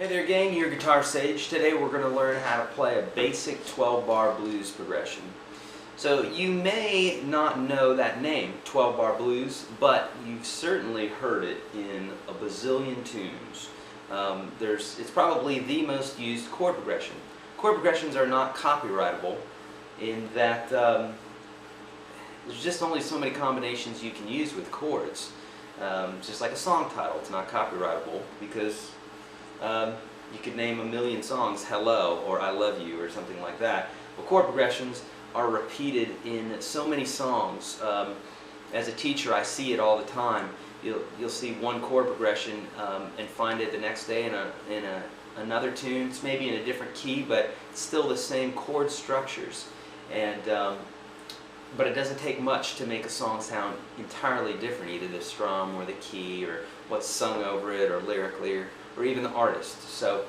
Hey there gang, your Guitar Sage. Today we're going to learn how to play a basic 12-bar blues progression. So you may not know that name, 12-bar blues, but you've certainly heard it in a bazillion tunes. It's probably the most used chord progression. Chord progressions are not copyrightable in that there's just only so many combinations you can use with chords. Just like a song title, it's not copyrightable because you could name a million songs Hello or I Love You or something like that. Well, chord progressions are repeated in so many songs. As a teacher, I see it all the time. You'll see one chord progression and find it the next day in another tune. It's maybe in a different key, but it's still the same chord structures. And but it doesn't take much to make a song sound entirely different, either the strum or the key or what's sung over it or lyrically or even the artist. So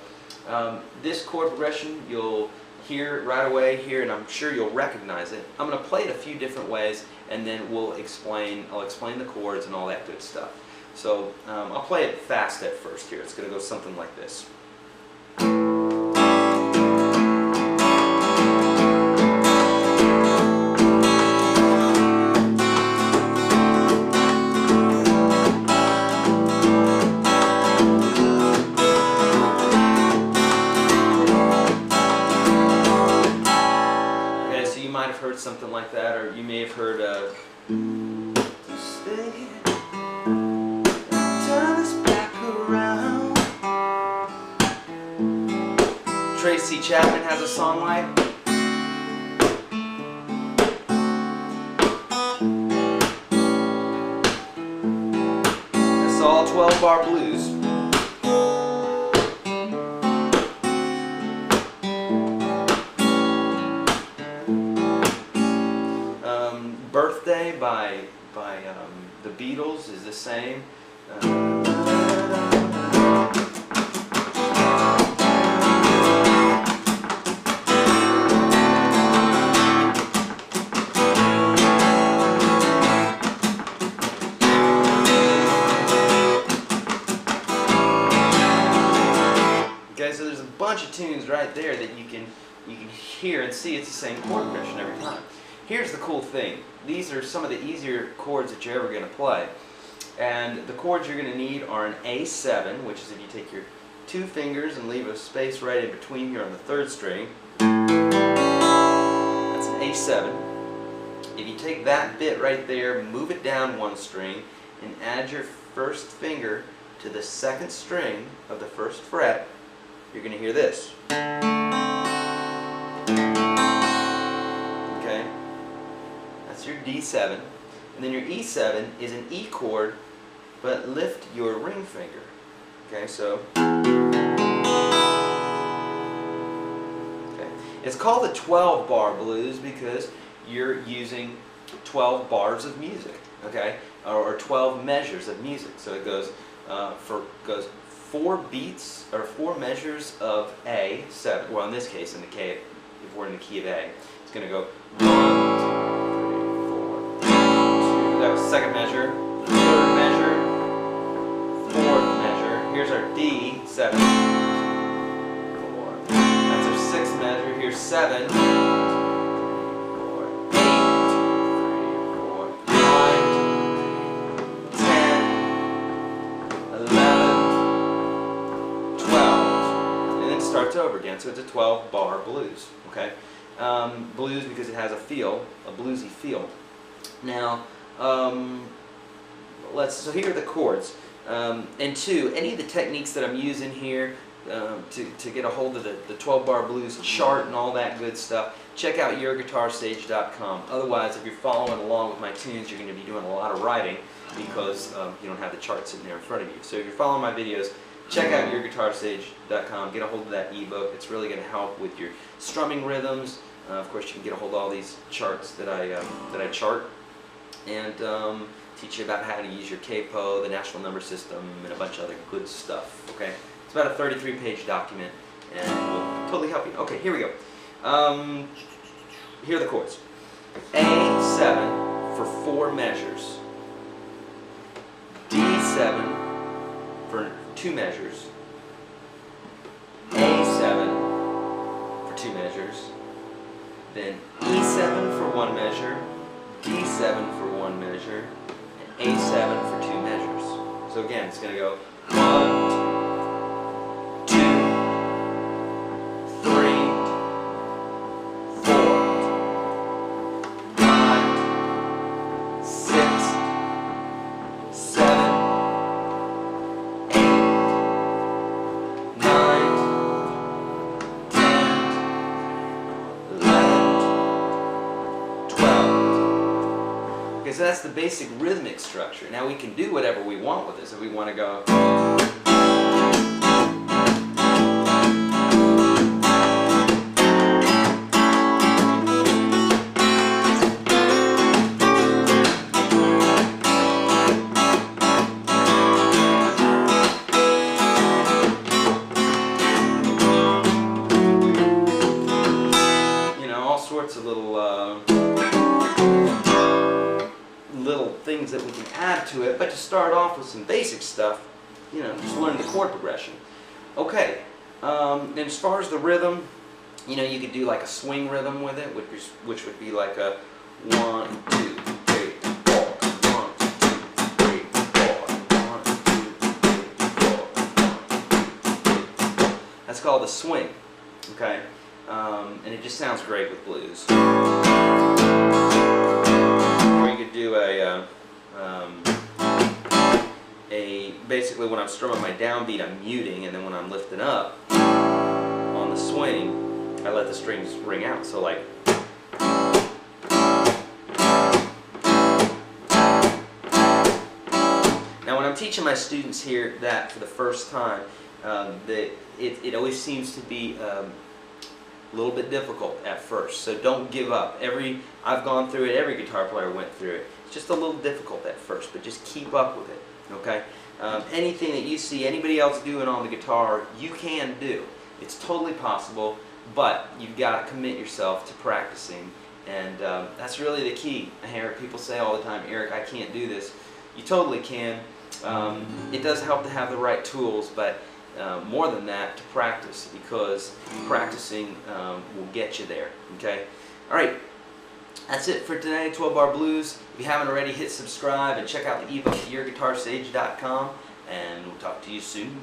this chord progression you'll hear right away here, and I'm sure you'll recognize it. I'm going to play it a few different ways, and then I'll explain the chords and all that good stuff. So I'll play it fast at first here. It's going to go something like this. Heard something like that, or you may have heard stay, turn this back around. Tracy Chapman has a song like that's all 12-bar blues. Birthday by the Beatles is the same. Okay, so there's a bunch of tunes right there that you can hear and see. It's the same chord progression every time. Here's the cool thing. These are some of the easier chords that you're ever going to play. And the chords you're going to need are an A7, which is if you take your two fingers and leave a space right in between here on the third string. That's an A7. If you take that bit right there, move it down one string, and add your first finger to the second string of the first fret, you're going to hear this. That's your D7, and then your E7 is an E chord, but lift your ring finger. Okay, so it's called the 12-bar blues because you're using 12 bars of music, okay, or 12 measures of music. So it goes goes 4 beats or 4 measures of A7. Well, in this case, in the key, if we're in the key of A, it's going to go 1. That was second measure, third measure, fourth measure. Here's our D7, 4. That's our sixth measure. Here's 7, 4, 8, 3, 4, 9, 10, 11, 12, and then it starts over again. So it's a 12-bar blues. Okay, blues because it has a feel, a bluesy feel. Now. So here are the chords, and any of the techniques that I'm using here to get a hold of the 12-bar blues chart and all that good stuff, check out yourguitarsage.com. Otherwise, if you're following along with my tunes, you're going to be doing a lot of writing because you don't have the chart sitting there in front of you. So if you're following my videos, check out yourguitarsage.com. Get a hold of that ebook. It's really going to help with your strumming rhythms. Of course, you can get a hold of all these charts that I chart. And teach you about how to use your capo, the national number system, and a bunch of other good stuff. Okay, it's about a 33-page document, and it will totally help you. Okay, here we go. Here are the chords. A7 for 4 measures. D7 for 2 measures. 2 measures, then E7 for 1 measure, D7 for 1 measure, and A7 for 2 measures. So again, it's going to go 1, 2, 3, 4, 5, 6, 7, 8, 9, 10, 11, 12. Okay, so that's the basic rhythmic structure. Now we can do whatever we want with this. If we want to go, you know, all sorts of little things that we can add to it, but to start off with some basic stuff, you know, just learn the chord progression. Okay, and as far as the rhythm, you know, you could do like a swing rhythm with it, which would be like a 1, 2, 3, 4, 1, 2, 3, 4, 1, 2, 3, 4. That's called a swing, okay, and it just sounds great with blues. Or you could do basically when I'm strumming my downbeat, I'm muting, and then when I'm lifting up on the swing, I let the strings ring out. So like, now when I'm teaching my students here that for the first time, it always seems to be a little bit difficult at first. So don't give up. I've gone through it. Every guitar player went through it. It's just a little difficult at first, but just keep up with it. Okay. Anything that you see anybody else doing on the guitar, you can do. It's totally possible, but you've got to commit yourself to practicing, and that's really the key. I hear people say all the time, Eric, I can't do this. You totally can. It does help to have the right tools, but more than that, to practice, because practicing will get you there. Okay? All right. That's it for today, 12-Bar Blues. If you haven't already, hit subscribe and check out the ebook at yourguitarsage.com, and we'll talk to you soon.